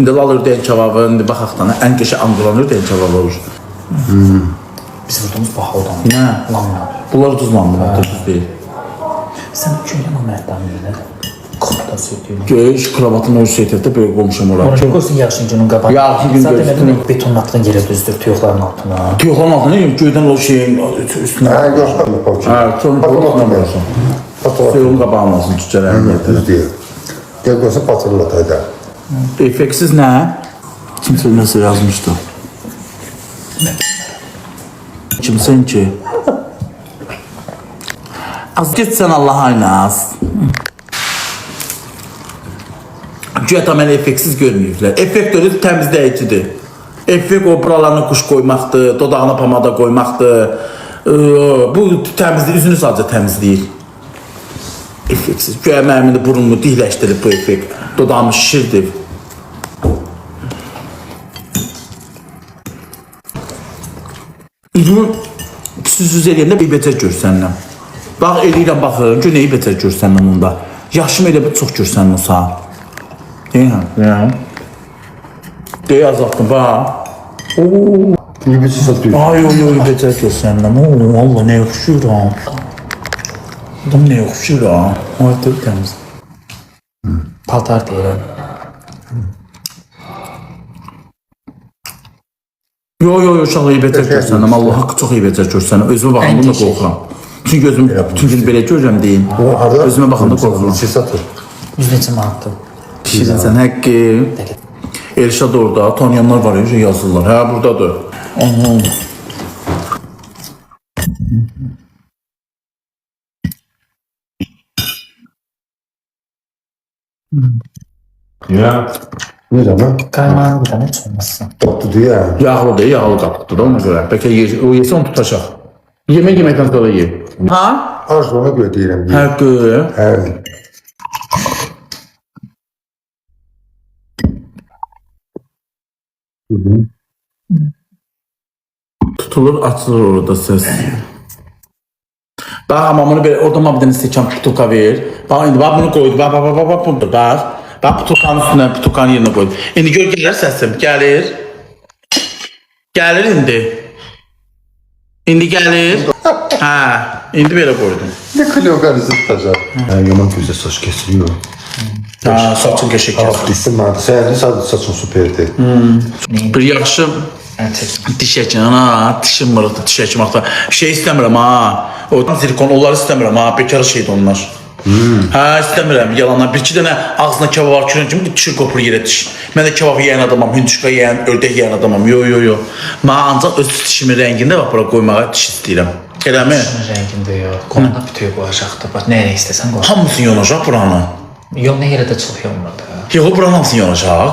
İndi lal ördəyin kebabı, indi baxaq da ən qəşəng Angolan ördəyin kebabı olur. Biz vurduğumuz baha odan. Nə? Lanlar. Bunlar duzlandı, düz deyil. Sen köylü mamətdən bilir. Kota söylüyorum. Göğüş kravatın o şeytədə böyük qomşum olar. Orada qoysun yaxşı günün qabağı. Yaxşı gün Zaten gözükür. dedim betonun altına yerə düzdür tuyuqların altına. Tuyuqların altına göydən o şeyin üstünə. Ha, gösterme bakayım. Hə, sonra qoluna vurursun. Suyun qabağılmasın, tücələrin gətirir. Düz değil. Gel koysa patırlat hadi. Effeksiz nə? Kimsə nəsə yazmışdı. Kimsən ki? Az getsən Allah'a inaz. Güya da mənə effeksiz görməyiblər. Effekt özü təmizləyicidir. Effekt o buralarına kuş qoymaqdır, dodağına pamada qoymaqdır. Bu təmizləyir, üzünü sadəcə təmizləyir. Effeksiz. Güya mənim burnumu dihləşdirib bu effekt. Dodağımı şişirdir. Üzümü pis eləyəndə bir betər görsənləm. Bax, eləyirəm, baxırım ki, neyi betər görsənləm onda. Yaşım elə bir çox görsənləm o saat. Deyəm. Deyə azaltdım, bax. Ooo. Bir şey satıyor. Ay, betər görsənləm. Ooo, Allah, nə yoxşuyuram. Adam nə yoxşuyuram. Ay, təmiz. Paltar deyirəm. Yo, çox iyi betər görsənləm. Allah haqqı çox iyi betər görsənləm. Özümə baxanda da qorxuram. Çünki gözüm bütün gün belə görürəm deyim. Özümə baxanda qorxuram. Bir şey satır. 100 neçə manatdır. Şirinsən həqqi. Elşad orada, tanıyanlar var ya, yazırlar. Hə, buradadır. Ya. Ne zaman? Qaymağını bir dənə heç olmazsa. Tatlı diye. Yağlıdır, yağlı qapıqdır da ona görə. Bəlkə o yesə onu tutacaq. Yeməkdən sonra ye. Ha? Arzuna göre değilim. Həqqi. Evet. Tutulur, açılır orada ses. Bax, amamını belə, orada bir dənə stəkan putuka ver. Bax, indi bax, bunu qoydu. Bax, budur, bax. Bax, putukanın üstünə, putukanın yerinə qoydu. İndi gör, gəlir səsim, gəlir. Gəlir indi. İndi gəlir. Hə, indi belə qoydum. Ne kilo karısı tutacak? Yaman güzel saç kesiliyor. Ha, saçın qəşəng Ah, kəsir. dişim vardı. Sen de saçın süperdi. Bir yaxşı diş həkim, ana, dişim var, diş həkim haqqda. Şey istəmirəm, ha. O zirkon, onları istəmirəm, ha. Bekar şeydir onlar. Hə, istəmirəm, yalanlar. Bir-iki dənə ağzına kebab var, kürən kimi dişi qopur yerə diş. Mən də kebab yeyən adamam, hündüşka yeyən, ördək yeyən adamam. Yo. Mən ancaq öz dişimin rəngində bax, bura qoymağa diş istəyirəm. Eləmi? Rəngində yox. Qonda bütöy qoyacaqdır. Bax, nəyə istəsən qoy. Hamısını yonacaq buranı. Yox, nə yerə də çox yonmadı. Yox, buranın hamısını yonacaq.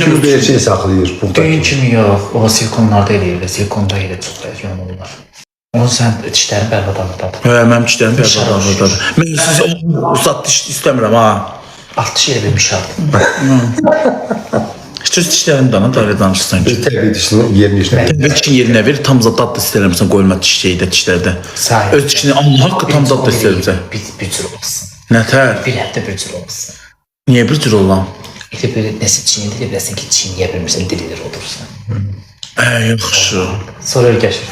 Çünkü bir şey saklıyor Düyün buradaki. kimi yox. O silikonlarda eləyirlər. Silikonda elə çox yonulurlar. Onu sən dişlərin bərbadamıdadır. Hə, mənim dişlərim bərbadamıdadır. Mən siz o zat diş istəmirəm, ha. Alt dişi elə bir mişardır. Heç öz dişlərim dana da elə danışırsan ki. Bir tabii dişini yerini işine. Öz dişin yerinə ver, tam zat da istəyirəmsən qoyma diş şeydə, dişlərdə. Sahi. Öz dişini Allah haqqı tam zat da istəyirəmsən. Bir cür olmasın. Nətər? Bir həftə bir cür olmasın. Niyə bir cür olan? İşte böyle nəsə çiyin dilə biləsən ki, çiyiyə bilmirsən, dililir olursan. Yaxşı. Sonra öyrəşir.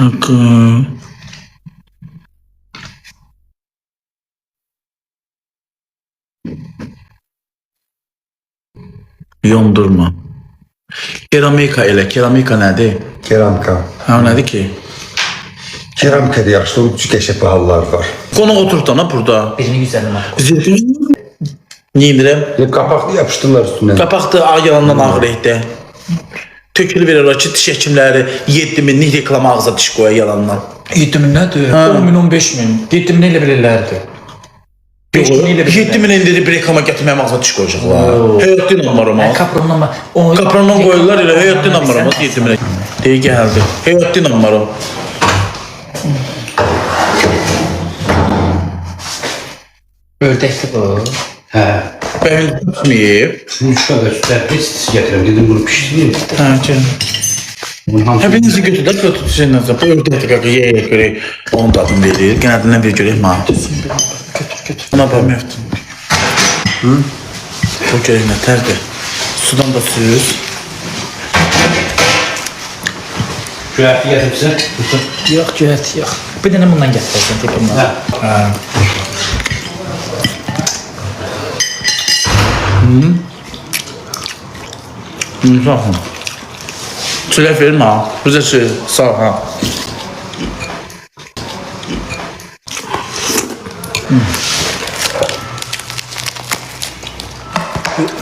Haqqı. Yondurma. Keramika elə, keramika nədir? Keramika. Ha, nədir ki? Keramika diye yaxşı onun küçük eşek pahalılar var. Qonaq oturtana burada. Birini 150 manat qoy. Zirkin. Neyindirəm? Kapaklı yapıştırırlar üstüne. Qapaqda ağ yalandan ağır etdə. Tökülü verirlər ki, diş həkimləri 7000'lik reklam ağza diş qoya yalandan. 7000 nədir? 10.000, 15.000. 7000 elə bilirlərdi. 5000 elə bilirlər. 7000 indirib bir reklama gətirməyəm ağza diş qoyacaqlar. Həyatda inanmaram ha. Kapronla Kaprondan qoyurlar elə, həyatda inanmaram ha, 7000'e. Deyə gəldi. Həyatda inanmaram. Ördəkdir bu. Hə. Bəyin tutmayıb. Şunu üç kadar sütler pis getirəm. Dedim bunu pişireyim. Hə, gəl. Bunun hamısı Hepinizi götürdük, götürsünüz. Bu ördəkdir qaqa, yeyək görək. Onun dadını verir. Qənədindən bir görək, ma. Götür. Ona baxmayıbdır. O gerək nətərdir? Sudan da sürüz. Göyərti gətirmişsən. Yox, göyərti yox. Bir dənə bundan gətirəsən, tip bundan. Hə. Yumuşaqsın. Çörək verin ha. Bizə şey, sağ ol ha.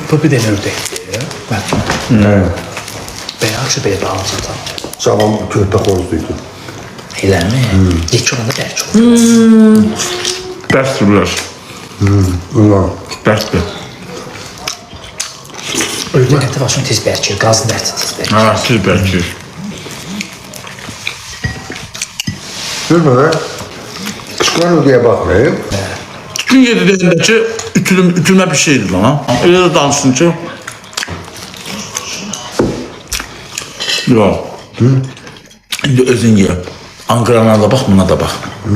Bu bir dənə ördəkdir. Bəlkə. Bəyaqşı belə dağılacaq. Cavan köpək xoruzluydu. Eləmi? Yekə olanda bəlkə olur. Bəsdir biraz. Ulan. Bəsdir. Ördək əti başını tez bərkir, qazın əti tez bərkir. Ha, siz bəlkir. Görmə be. Qışqıran ödəyə baxmayayım. Gün yedi deyəndə ki, ütülmə bir şeydir lan ha. Elə də danışsın ki. Yox. İndi özün ye. Anqarana da bax, buna da bax.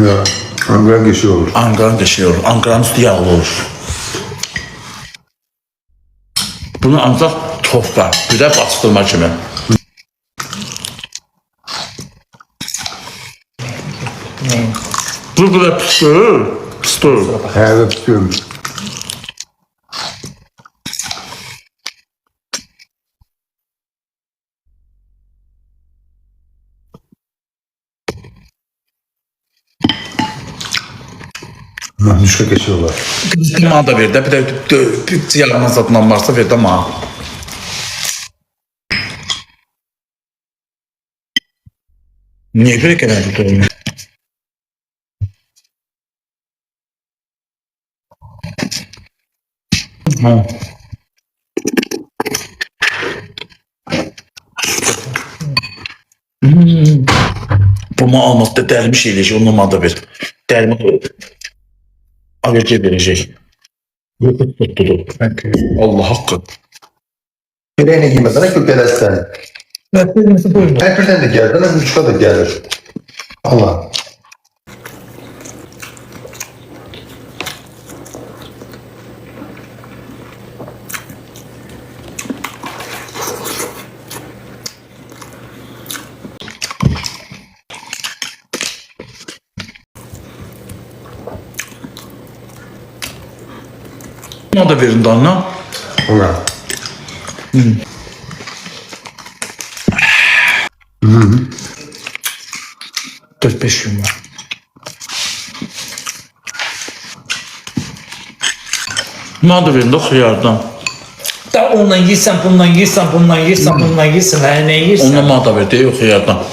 Ya. Anqaran geçiyor olur. Anqaran da şey olur. Anqaranın üstü yağlı olur. Bunu ancaq tofqa, bir də bastırma kimi. Bu qədər pisdir. Pisdir. Hədə tutuyorum. Düşka geçiyorlar. Bana da ver də, bir də ciyarından satılan varsa ver də bana. Niyə belə qədər tutuyorum? Ha. Bunu almakta dərmi şeyləyəcək, onunla da ver. Dərmi alerji verəcək. Allah haqqı. Bileğine giymeden köpeğlersen. Her birden de geldi, ama Düşka da gelir. Allah. Buna da verin dalına. Ona. 4-5 gün var. Buna da verin de xiyardan. Da onunla yiyirsən, bununla yiyirsən, bununla yiyirsən, bununla yiyirsən, hələ nə yiyirsən? Onunla bana da ver de yok xiyardan.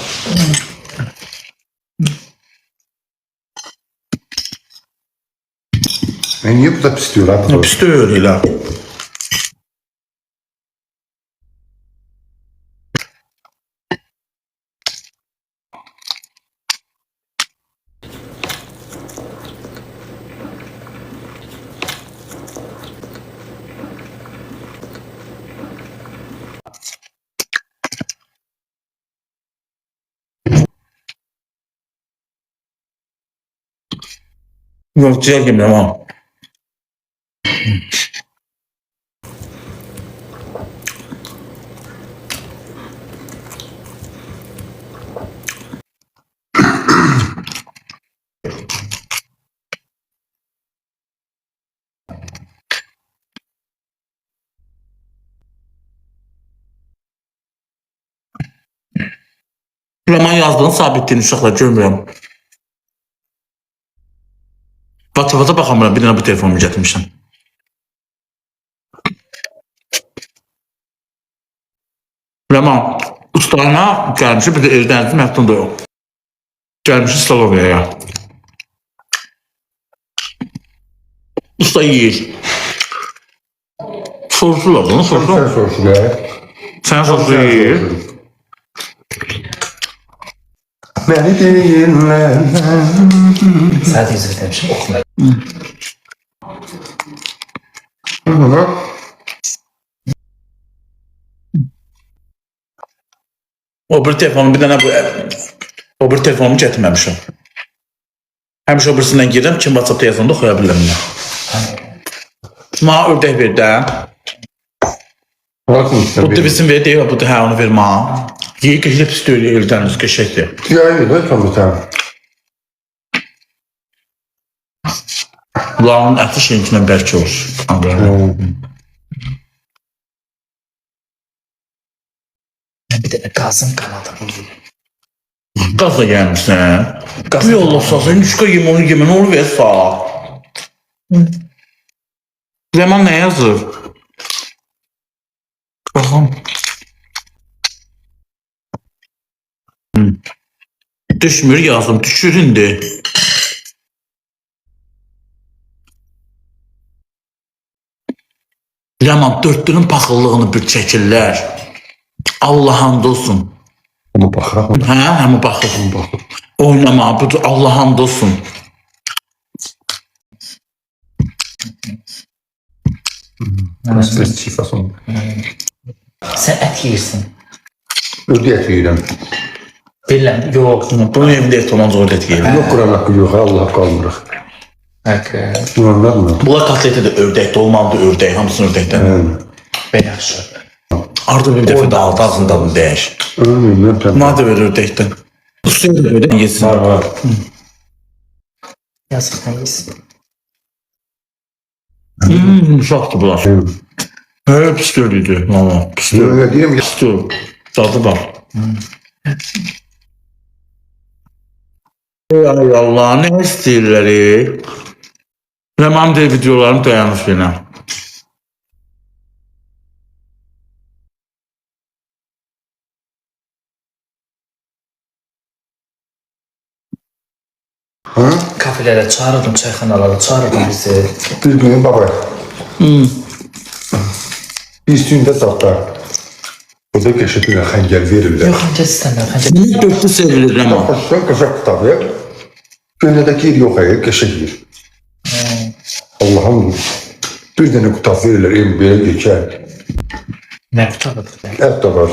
Niye bu da pis diyor abi? Pis de öyle elə. Yok, ciğer yemirəm ha. Roman yazdığını sabitliğini uşaqlar görmürəm. WhatsApp'a baxamıram, bir dənə bu telefonumu gətirmişəm. Roman ustana gəlmişi, bir də Eldənizin məhdunda yox. Gəlmişi Staloviyaya. Usta yiyir. Soruşurlar bunu, soruşurlar. Sen sorsun ya. Sen sosu yiyir. Beni dinle. Sadəcə izah etmişim, oxuma. Hı. O bir telefonumu bir dənə o bir telefonumu gətirməmişəm. Həmişə o birisindən girirəm, kim WhatsApp'da yazanda oxuya bilirəm mən. Ma ördək ver də. Bırakmışlar. Bu da bizim ver deyil, bu da hə onu ver ma. Yeyi qəşək pis deyil, eldən qəşəkdir. Yani ne tam sen? Bunların əti şeyinkindən bərk olur. Bir de gazım kanadı. Qaz da gəlmişsən. Qaz Bu yolla sağsan, yuşka yem onu yemə, nə olur ver sağ. Zaman nə yazır? Baxam. Düşmür yazdım, düşür indi. Yaman dörtlünün paxıllığını bir çəkirlər. Allah hamd olsun. Ama bakarak mı? Hə, həmi baxır. Oynama, bu Allah hamd olsun. Nasıl bir çift fason? Sen et yiyirsin. Ödeyet yiyelim. Bilmem yok. Bunun evində et olan zor et yeyir. Yok Kur'an hakkı yok. Allah kaldırır. Bak. Bunlar mı? Bunlar kotleti də ördəkdə olmalıdır, ördək, hamısını ördəkdən. Ben yaxşı. Arada bir dəfə daha ağzında bunu dəyiş. Ölmüyorum ben. Buna da ver ördəkdən. Üstüne de ördək yesin. Var. Yazık ne yesin. Yumuşaqdır bunlar. Hə, pis görüydü. Valla, pis görüydü. Öyle diyeyim ya. Pis görüydü. Dadı var. Ay Allah, nə istəyirlər? Rəman de videolarını dayanır yenə. Ha? Kafelere çağırdım, çayxanalara çağırdım bizi. Bir gün baba. Üstünde tatlar. O da geçitiyle xəncər verirler. Yok önce istemiyorum. Önce Bunu dörtlü sevilir Rəman. Baştan kaşak tutabı. Gönlündeki yer yok hayır, geçik yer. Allah'ım bir tane kutab verirler, ev böyle geçer. ne kutalı bu? Et de var.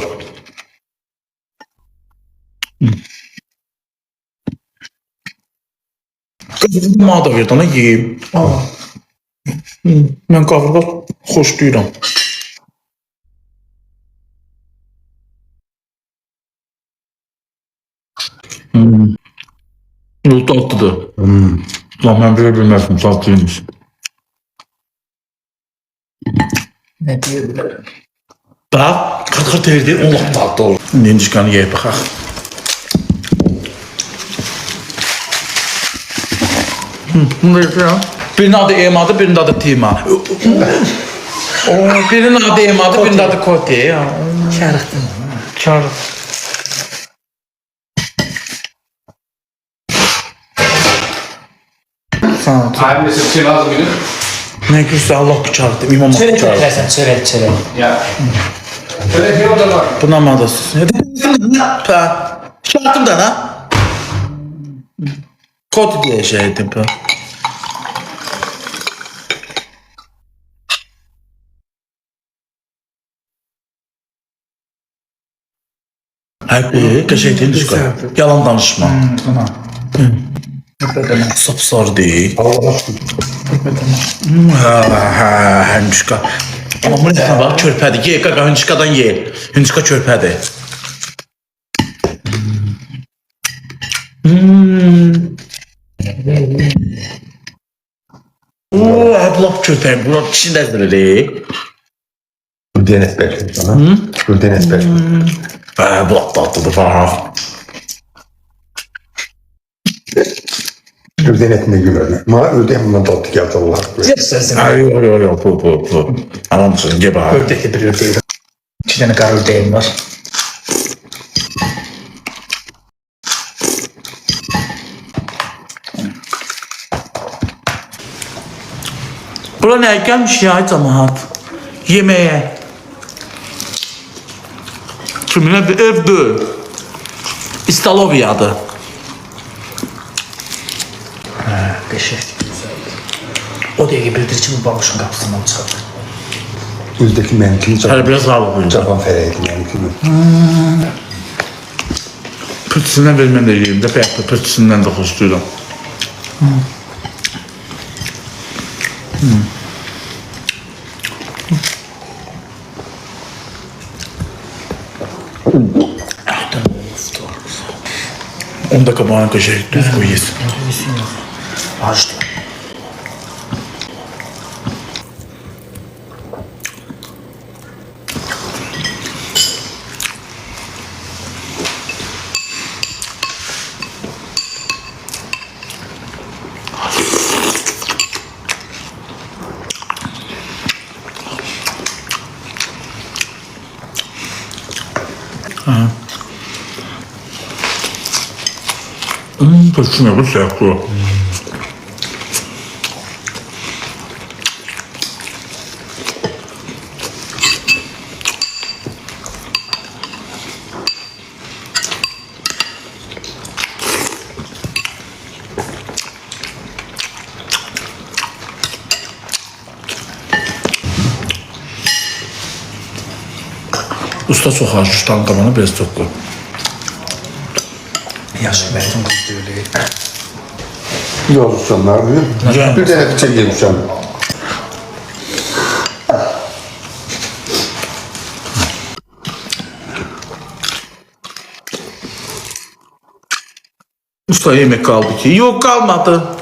Qızıma da ver, dana yeyim. Mən qavrıqa xoşlayıram. Yol tatlıdır. Lan mən belə bilməzdim, tatlıymış. Ne diyorlar? Bax, qırqır deyirdi, Allah tatlı olur. İndi çıxanı yeyib baxaq. Bunu yapıyorum. Birinin adı Emadı, birinin adı Tima. Birinin adı Emadı, birinin adı Koti. Çağırdım. Çağırdım. Sağ ol. Abim de bir şey lazım mıydı? Ne güzel Allah bıçaktı, İmam Çörek bıçaktı. beklersen çörek. Ya. Şöyle bir orada var. Buna mı adasın? Ne diyorsun? Pa. Şartım da ha. Koti diye şey ettim pa. Hayır, qəşəngdir düşkə. Yalan danışma. Tamam. Sapsarı değil. Allah aşkına. Hündüşka. Amma bu nə bax, körpədir. Ye, qaqa, hündüşkadan ye. Hündüşka körpədir. Lap körpəyim, bu lap kişinin dəzdirir. Gürden etber sana. Gürden etber. Bu lap tatlıdır falan. Gürden etine gülerler. Ma öyle bundan tatlı geldi Allah aşkına. Yap sözünü. Ay, yok, bu. Anam mısın, ye bax. Ördekli bir ördeğim. 2 tane kar ördeğim var. Bura nə gəlmiş ya cəmaat? Yeməyə. Kiminə bir evdir. İstaloviyadır. Beşikti güzel. O diye ki bildirici bu bağışın kapısından çıkardı. Yüzdeki mentili Hələ çapan. biraz ağlı buyurdu. Çapan fereydi yani. Pırtısından vermən də yeyim də, bəyək pırtısından da xoşlayıram. Onda kabağına kaşık düz koy yesin. Açtı. Taşına bu siyaklı. Usta soğan şu tankamana biraz toplu. Yaşı Mərtin qızdı öyle. Yazmışamlar. Bir tane bıçak yemişəm. Usta yemek kaldı ki. Yok kalmadı.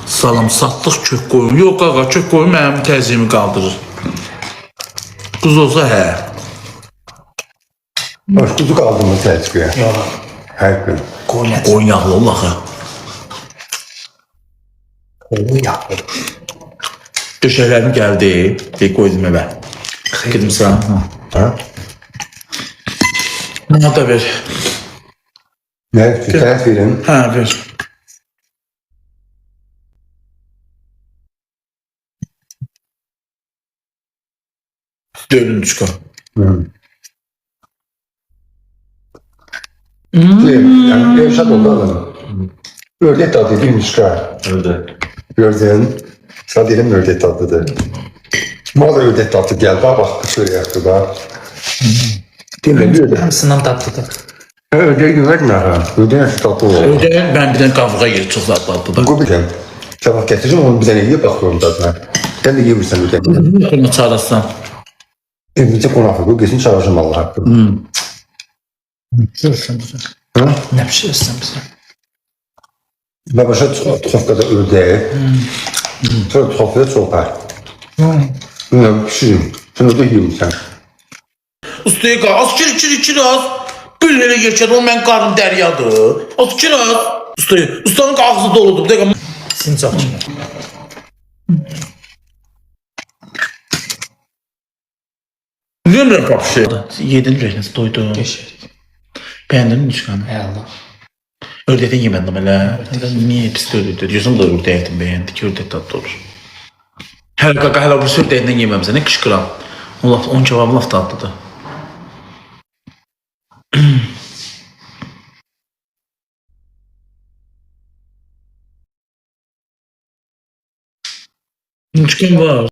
Salam satlıq kök koyun. Yok ağa kök koyun mənim təzyiqimi qaldırır. Quz olsa hə. Baş kuzu kaldı mı Selçuk'a? Yox. Her gün. Qoyun əti. Qoyun yağlı ol axı. Qoyun yağı. Döşəklərim gəldi. Deyə qoydum evə. Gedim sən. Ha? Bana da ver. Ne? Sen verin. Hə ver. Dönün çıxar. Yani Nevşat oldu adam. Ördek tadı değil mi çıkar? Gördün. Sana dedim ördek tadıdır. Mal ördek tadı geldi. Bak şöyle yaptı bak. Değil mi? Ördek. Hamısından tatlıdır. Ördek güvenme ha. Ördek şu tatlı olur. Ödəyən mən bir dənə qavuğa yer çox zadladı da. Bu bir tane. Sabah getireceğim onu bir tane yiyip bakıyorum tadına. Sen de yiyebilirsen ördek. Bunu çağırırsan. Evimize konak bu kesin çağıracağım Allah hakkında. Pişirirsən bizə. Ha? Nə pişirirsən bizə? Ben başa tuhafkada ördeği. Sonra tuhafkada soğukar. Bilmiyorum pişiririm. Sen ördek yiyebilirsen. Ustaya qal, az kir az. Bir elə yerkəd o mən qarnım dəryadır. Az kir az. Ustanın ağzı doludur. Bir dəqiqə. Sincap kimi. Bilmirəm bak şey. Yedin rəhnəsi doydu. Geçir. Bəyəndin mi çıxanı? Ey Allah. Ördəkdən yemədim elə. Niyə pis ördəkdir? Yüzüm də ördəkdim bəyəndi ki, ördək dadlı olur. Hələ qaqa, hələ bu ördəkdən yeməmsən, nə qışqıram. Onun cavabı laf dadlıdır. Çıxan var.